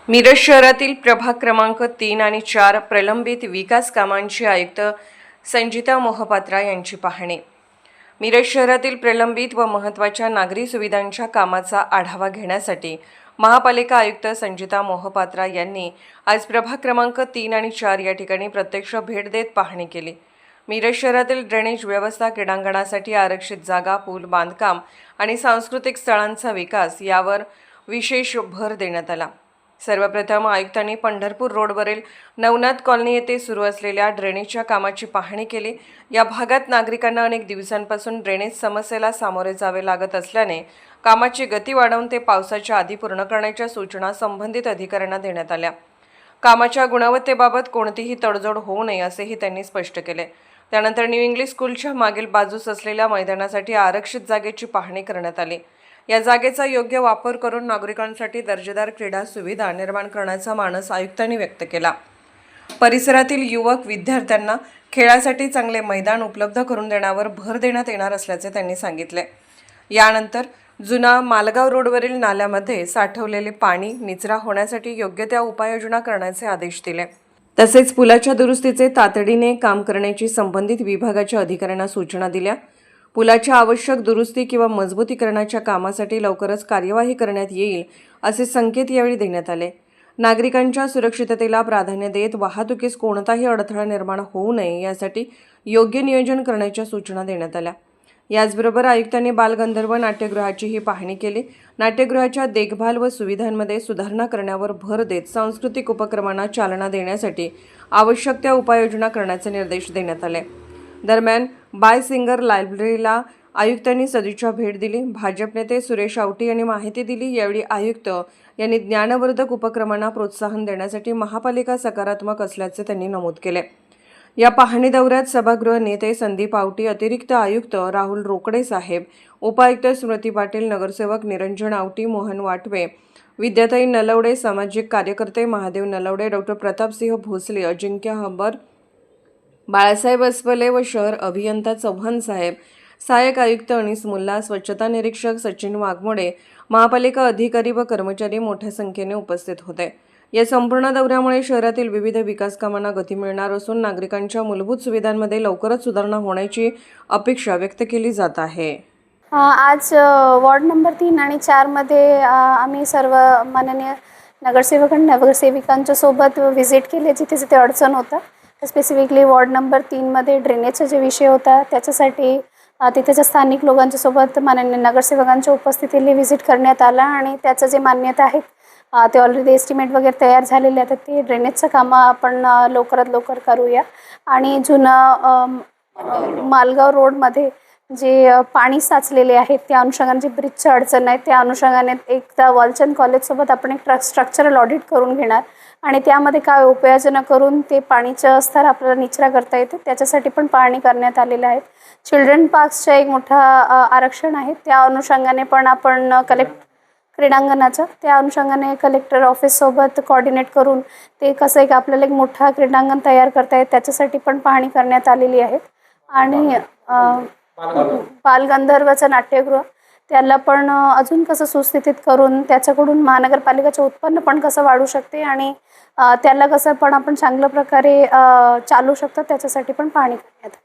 मिरज शहरातील प्रभाग क्रमांक 3 आणि 4 प्रलंबित विकास कामांची आयुक्त संजिता मोहपात्रा यांची पाहणी। मिरज शहरातील प्रलंबित व महत्त्वाच्या नागरी सुविधांच्या कामाचा आढावा घेण्यासाठी महापालिका आयुक्त संजिता मोहपात्रा यांनी आज प्रभाग क्रमांक 3 आणि 4 या ठिकाणी प्रत्यक्ष भेट देत पाहणी केली। मिरज शहरातील ड्रेनेज व्यवस्था, क्रीडांगणासाठी आरक्षित जागा, पूल बांधकाम आणि सांस्कृतिक स्थळांचा विकास यावर विशेष भर देण्यात आला। सर्वप्रथम आयुक्तांनी पंढरपूर रोडवरील नवनाथ कॉलनी येथे सुरू असलेल्या ड्रेनेजच्या कामाची पाहणी केली। या भागात नागरिकांना अनेक दिवसांपासून ड्रेनेज समस्येला सामोरे जावे लागत असल्याने कामाची गती वाढवून ते पावसाच्या आधी पूर्ण करण्याच्या सूचना संबंधित अधिकाऱ्यांना देण्यात आल्या। कामाच्या गुणवत्तेबाबत कोणतीही तडजोड होऊ नये असेही त्यांनी स्पष्ट केले। त्यानंतर न्यू इंग्लिश स्कूलच्या मागील बाजूस असलेल्या मैदानासाठी आरक्षित जागेची पाहणी करण्यात आली। या जागेचा योग्य वापर करून नागरिकांसाठी दर्जेदार क्रीडा सुविधा निर्माण करण्याचा मानस आयुक्तांनी व्यक्त केला। परिसरातील युवक विद्यार्थ्यांना खेळासाठी चांगले मैदान उपलब्ध करून देण्यावर भर देण्यात येणार असल्याचे त्यांनी सांगितले। यानंतर जुना मालगाव रोडवरील नाल्यामध्ये साठवलेले पाणी निचरा होण्यासाठी योग्य त्या उपाययोजना करण्याचे आदेश दिले। तसेच पुलाच्या दुरुस्तीचे तातडीने काम करण्याची संबंधित विभागाच्या अधिकाऱ्यांना सूचना दिल्या। पुलाच्या आवश्यक दुरुस्ती किंवा मजबूतीकरणाच्या कामासाठी लवकरच कार्यवाही करण्यात येईल असे संकेत यावेळी देण्यात आले। नागरिकांच्या सुरक्षिततेला प्राधान्य देत वाहतुकीस कोणताही अडथळा निर्माण होऊ नये यासाठी योग्य नियोजन करण्याच्या सूचना देण्यात आल्या। याचबरोबर आयुक्तांनी बालगंधर्व नाट्यगृहाचीही पाहणी केली। नाट्यगृहाच्या देखभाल व सुविधांमध्ये सुधारणा करण्यावर भर देत सांस्कृतिक उपक्रमांना चालना देण्यासाठी आवश्यक त्या उपाययोजना करण्याचे निर्देश देण्यात आले। दरम्यान बाय सिंगर लायब्ररीला आयुक्तांनी सदिच्छा भेट दिली। भाजप नेते सुरेश आवटी यांनी माहिती दिली। यावेळी आयुक्त यांनी ज्ञानवर्धक उपक्रमांना प्रोत्साहन देण्यासाठी महापालिका सकारात्मक असल्याचे त्यांनी नमूद केले। या पाहणी दौऱ्यात सभागृह नेते संदीप आवटी, अतिरिक्त आयुक्त राहुल रोकडे साहेब, उपायुक्त स्मृती पाटील, नगरसेवक निरंजन आवटी, मोहन वाटवे, विद्याताई नलवडे, सामाजिक कार्यकर्ते महादेव नलवडे, डॉक्टर प्रतापसिंह भोसले, अजिंक्य हंबर, बाळासाहेब अस्पले व शहर अभियंता चव्हाण साहेब, सहाय्यक आयुक्त अनिस मुल्ला, स्वच्छता निरीक्षक सचिन वाघमोडे, महापालिका अधिकारी व कर्मचारी मोठ्या संख्येने उपस्थित होते। या संपूर्ण दौऱ्यामुळे शहरातील विविध विकास कामांना गती मिळणार असून नागरिकांच्या मूलभूत सुविधांमध्ये लवकरच सुधारणा होण्याची अपेक्षा व्यक्त केली जात आहे। आज वॉर्ड नंबर 3 आणि 4 मध्ये आम्ही सर्व माननीय नगरसेवक आणि नगरसेविकांच्या सोबत व्हिजिट केली जिथे जिथे अडचण होता। स्पेसिफिकली वॉर्ड नंबर 3 मध्ये ड्रेनेजचा जे विषय होता त्याच्यासाठी तिथेच्या स्थानिक लोकांच्या सोबत माननीय नगरसेवकांच्या उपस्थितीने व्हिजिट करण्यात आला आणि त्याचं जे मान्यता आहे ते ऑलरेडी एस्टिमेट वगैरे तयार झालेले आहेत। ते ड्रेनेजचं कामं आपण लवकरात लवकर करूया आणि जुनं मालगाव रोडमध्ये जे पाणी साचलेले आहे त्या अनुषंगाने जी ब्रिजची अडचण आहे त्या अनुषंगाने एकदा वालचंद कॉलेजसोबत आपण एक स्ट्रक्चरल ऑडिट करून घेणार आणि त्यामध्ये काय उपाययोजना करून ते पाणीचं स्तर आपल्याला निचरा करता येते त्याच्यासाठी पण पाहणी करण्यात आलेलं आहे। चिल्ड्रन पार्क्सचं एक मोठा आरक्षण आहे त्या अनुषंगाने पण आपण क्रीडांगणाचं त्या अनुषंगाने कलेक्टर ऑफिससोबत कोऑर्डिनेट करून ते कसं एक आपल्याला एक मोठा क्रीडांगण तयार करता येईल त्याच्यासाठी पण पाहणी करण्यात आलेली आहे। आणि बालगंधर्वचं नाट्यगृह त्याला पण अजून कसं सुस्थितीत करून त्याच्याकडून महानगरपालिकेचं उत्पन्न पण कसं वाढू शकते आणि त्याला कसं पण आपण चांगल्या प्रकारे चालू शकतो त्याच्यासाठी पण पाहणी करण्यात